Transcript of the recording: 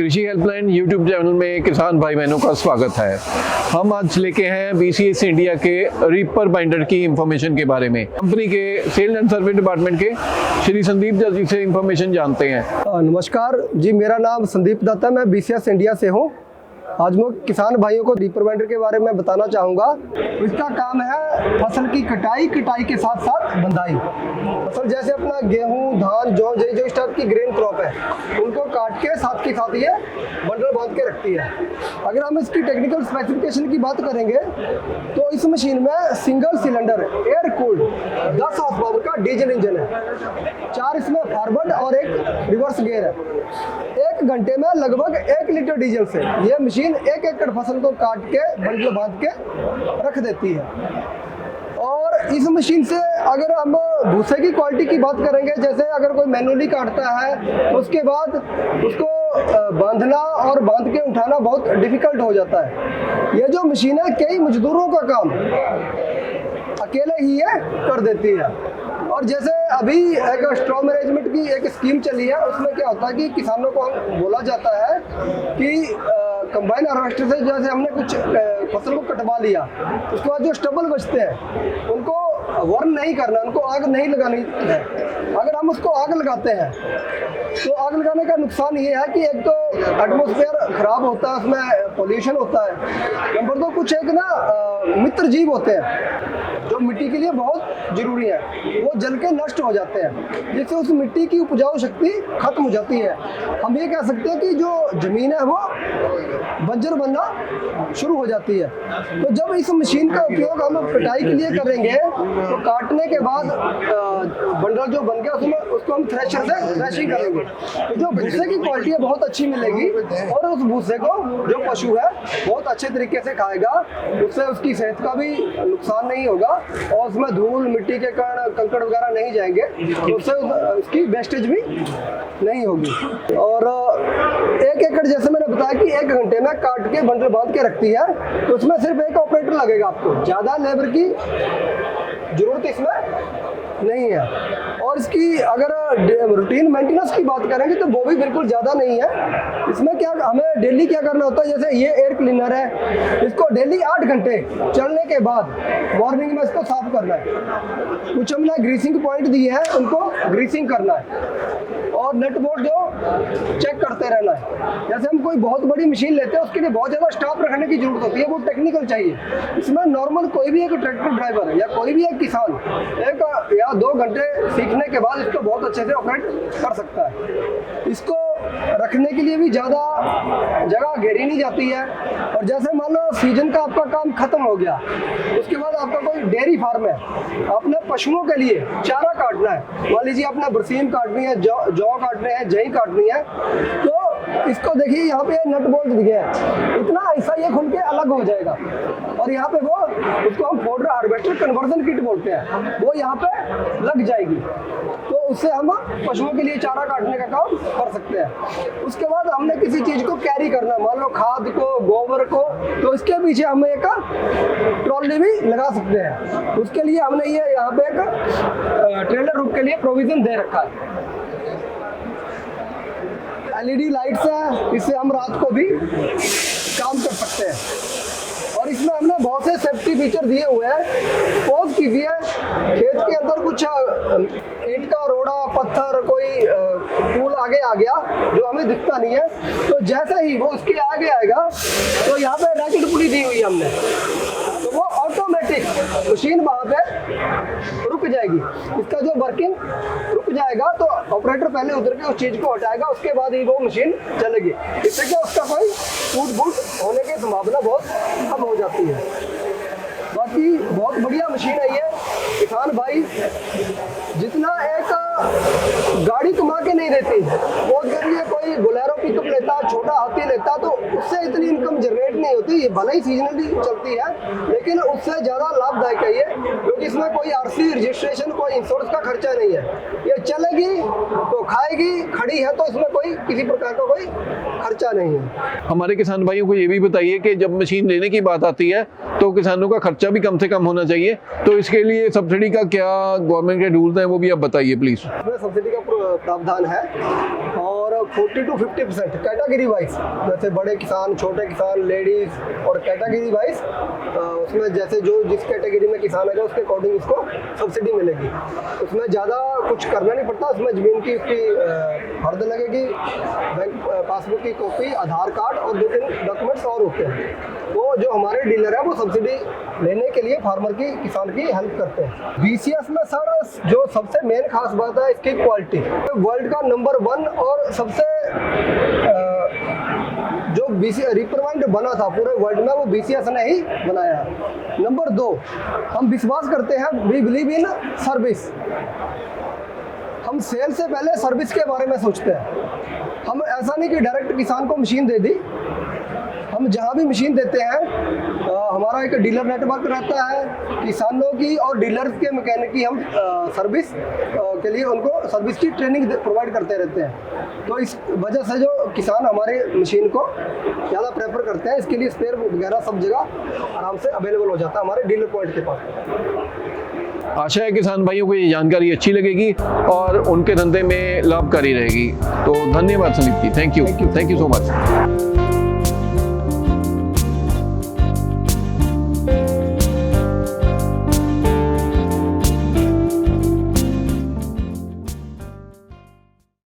कृषि helpline YouTube channel में किसान भाई बहनों का स्वागत है। हम आज लेके हैं BCS इंडिया के रीपर बाइंडर की इंफॉर्मेशन के बारे में। कंपनी के सेल्स एंड सर्विस डिपार्टमेंट के श्री संदीप जी से इंफॉर्मेशन जानते हैं। नमस्कार जी, मेरा नाम संदीप दत्त है, मैं BCS इंडिया से हूँ। आज मैं किसान भाइयों को रीपर बाइंडर के बारे में बताना चाहूँगा। इसका काम है फसल की कटाई के साथ साथ बंधाई। फसल जैसे अपना गेहूं, धान, जौ जो इस टाइप की ग्रेन क्रॉप है, उनको काट के साथ ये बंडल बांध के रखती है। अगर हम इसकी टेक्निकल स्पेसिफिकेशन की बात करेंगे तो इस मशीन में single cylinder air cooled 10 horse power का डीजल इंजन है, 4 इसमें फॉरवर्ड और 1 रिवर्स गियर है। 1 घंटे में लगभग 1 लीटर डीजल से यह मशीन 1 एकड़ फसल को काट के बंडल बांध के रख देती है। और इस मशीन से अगर हम भूसे की क्वालिटी की बात करेंगे, जैसे अगर कोई मैनुअली काटता है तो उसके बाद उसको बांधना और बांध के उठाना बहुत डिफिकल्ट हो जाता है। ये जो मशीन है कई मजदूरों का काम अकेले ही ये कर देती है। और जैसे अभी एक स्ट्रॉ मैनेजमेंट की एक स्कीम चली है, उसमें क्या होता है कि किसानों को बोला जाता है कि कंबाइन हार्वेस्टर से जैसे हमने कुछ फसल को कटवा लिया, उसके बाद जो स्टबल बचते हैं उनको वर्न नहीं करना, उनको आग नहीं लगानी है। अगर हम उसको आग लगाते हैं तो आग लगाने का नुकसान ये है कि एक तो एटमॉस्फेयर खराब होता है, उसमें पोल्यूशन होता है। नंबर 2 कुछ एक ना मित्र जीव होते हैं जो मिट्टी के लिए बहुत जरूरी है, वो जल के नष्ट हो जाते हैं, जिससे उस मिट्टी की उपजाऊ शक्ति खत्म हो जाती है। हम ये कह सकते हैं कि जो जमीन है वो बंजर बनना शुरू हो जाती है। तो जब इस मशीन का उपयोग हम कटाई के लिए करेंगे तो काटने के बाद बंडल जो बन गया उसको हम थ्रेशर से थ्रेशिंग करेंगे, तो जो भूसे की क्वालिटी है बहुत अच्छी मिलेगी और उस भूसे को जो पशु है बहुत अच्छे तरीके से खाएगा, उससे उसकी सेहत का भी नुकसान नहीं होगा और उसमें धूल, मिट्टी के कण, कंकड़ वगैरह नहीं जाएंगे, तो उससे उसकी वेस्टेज भी नहीं होगी। और 1 एकड़ जैसे मैंने बताया कि 1 घंटे में काट के बंडल बांध के रखती है, तो उसमें सिर्फ 1 ऑपरेटर लगेगा, आपको ज़्यादा लेबर की जरूरत इसमें नहीं है। और इसकी अगर रूटीन मेंटेनेंस की बात करेंगे तो वो भी बिल्कुल ज़्यादा नहीं है। इसमें क्या हमें डेली क्या करना होता है, जैसे ये एयर क्लीनर है, इसको डेली 8 घंटे चलने के बाद मॉर्निंग में इसको साफ करना है। कुछ हमने ग्रीसिंग पॉइंट दिए हैं, उनको ग्रीसिंग करना है और नट बोल्ट जो चेक करते रहना है। जैसे हम कोई बहुत बड़ी मशीन लेते हैं उसके लिए बहुत ज़्यादा स्टाफ रखने की जरूरत होती है, वो टेक्निकल चाहिए। इसमें नॉर्मल कोई भी एक ट्रैक्टर ड्राइवर या कोई भी एक किसान 1 या 2 घंटे सीखने के बाद इसको बहुत अच्छे से ऑपरेट कर सकता है। इसको रखने के लिए भी ज़्यादा जगह घेरी नहीं जाती है। और जैसे मान लो सीजन का आपका काम खत्म हो गया, उसके बाद आपका कोई डेयरी फार्म है, अपने पशुओं के लिए चारा काटना है, मान लीजिए आपने बरसीम काटनी है, जौ काटने हैं, जई काटनी है, तो इसको देखिए यहाँ पे नट बोल्ट दिए हैं, इतना ऐसा ये खुल के अलग हो जाएगा। और यहाँ पे वो उसको हम फोल्डर हार्वेस्टर कन्वर्जन किट बोलते हैं, वो यहाँ पे लग जाएगी, तो उससे हम पशुओं के लिए चारा काटने का काम कर सकते हैं। उसके बाद हमने किसी चीज़ को कैरी करना, मान लो खाद को, गोबर को, तो इसके पीछे हम एक ट्रॉली भी लगा सकते हैं। उसके लिए हमने ये यहाँ पे एक ट्रेलर रूप के लिए प्रोविजन दे रखा है। LED लाइट्स है, इससे हम रात को भी काम कर सकते हैं। और इसमें हमने बहुत से सेफ्टी फीचर दिए हुए हैं। पॉज कीजिए, खेत के अंदर कुछ ईंट का रोड़ा, पत्थर, कोई टूल आगे आ गया जो हमें दिखता नहीं है, तो जैसे ही वो उसके आगे आएगा तो यहाँ पे रैकेट पुली दी हुई है हमने, तो वो ऑटोमेटिक मशीन वहाँ पे रुक जाएगी। इसका जो वर्किंग रुक जाएगा तो ऑपरेटर पहले उधर के उस चीज़ को हटाएगा, उसके बाद ही वो मशीन चलेगी। इससे क्या उसका कोई टूट-फूट होने की संभावना बहुत कम हो जाती है। बाकी बहुत बढ़िया मशीन है ये। किसान भाई जितना एक गाड़ी कमा के नहीं देती, वो अगर कोई बोलेरो पिकअप लेता, छोटा हाथी लेता, तो उससे इतनी इनकम जनरेट नहीं होती। ये भले ही सीजनली चलती है, लेकिन उससे ज़्यादा लाभदायक है ये, क्योंकि इसमें कोई RC रजिस्ट्रेशन, कोई इंश्योरेंस का खर्चा नहीं है। ये चलेगी तो खाएगी, खड़ी है तो इसमें कोई किसी प्रकार का कोई खर्चा नहीं है। हमारे किसान भाइयों को ये भी बताइए कि जब मशीन लेने की बात आती है तो किसानों का खर्चा भी कम से कम होना चाहिए, तो इसके लिए सब्सिडी का क्या गवर्नमेंट के रूल्स हैं वो भी आप बताइए प्लीज। सब्सिडी का प्रावधान है और 40 to 50% कैटेगरी वाइज, जैसे बड़े किसान, छोटे किसान, लेडीज और कैटेगरी वाइज उसमें जैसे जो जिस कैटेगरी में किसान है उसके अकॉर्डिंग उसको सब्सिडी मिलेगी। उसमें ज़्यादा कुछ करना नहीं पड़ता, उसमें ज़मीन की उसकी फर्द लगेगी, बैंक पासबुक की कॉपी, आधार कार्ड और 2-3 डॉक्यूमेंट्स और होते हैं। तो जो हमारे डीलर है वो सब्सिडी लेने के लिए फार्मर की, किसान की हेल्प करते हैं। BCS में सर जो सबसे मेन खास बात है इसकी क्वालिटी, वर्ल्ड का नंबर 1 और सबसे जो रीपर बाइंड बना था पूरे वर्ल्ड में वो BCS ने ही बनाया है। नंबर 2, हम विश्वास करते हैं, वी बिलीव इन सर्विस। हम सेल से पहले सर्विस के बारे में सोचते हैं। हम ऐसा नहीं कि डायरेक्ट किसान को मशीन दे दी, हम जहाँ भी मशीन देते हैं हमारा एक डीलर नेटवर्क रहता है, किसानों की और डीलर्स के मैकेनिक की हम सर्विस के लिए उनको सर्विस की ट्रेनिंग प्रोवाइड करते रहते हैं। तो इस वजह से जो किसान हमारे मशीन को ज़्यादा प्रेफर करते हैं, इसके लिए स्पेयर वगैरह सब जगह आराम से अवेलेबल हो जाता है हमारे डीलर पॉइंट के पास। आशा है किसान भाइयों को ये जानकारी अच्छी लगेगी और उनके धंधे में लाभकारी रहेगी। तो धन्यवाद Sandeep ji, thank you so much.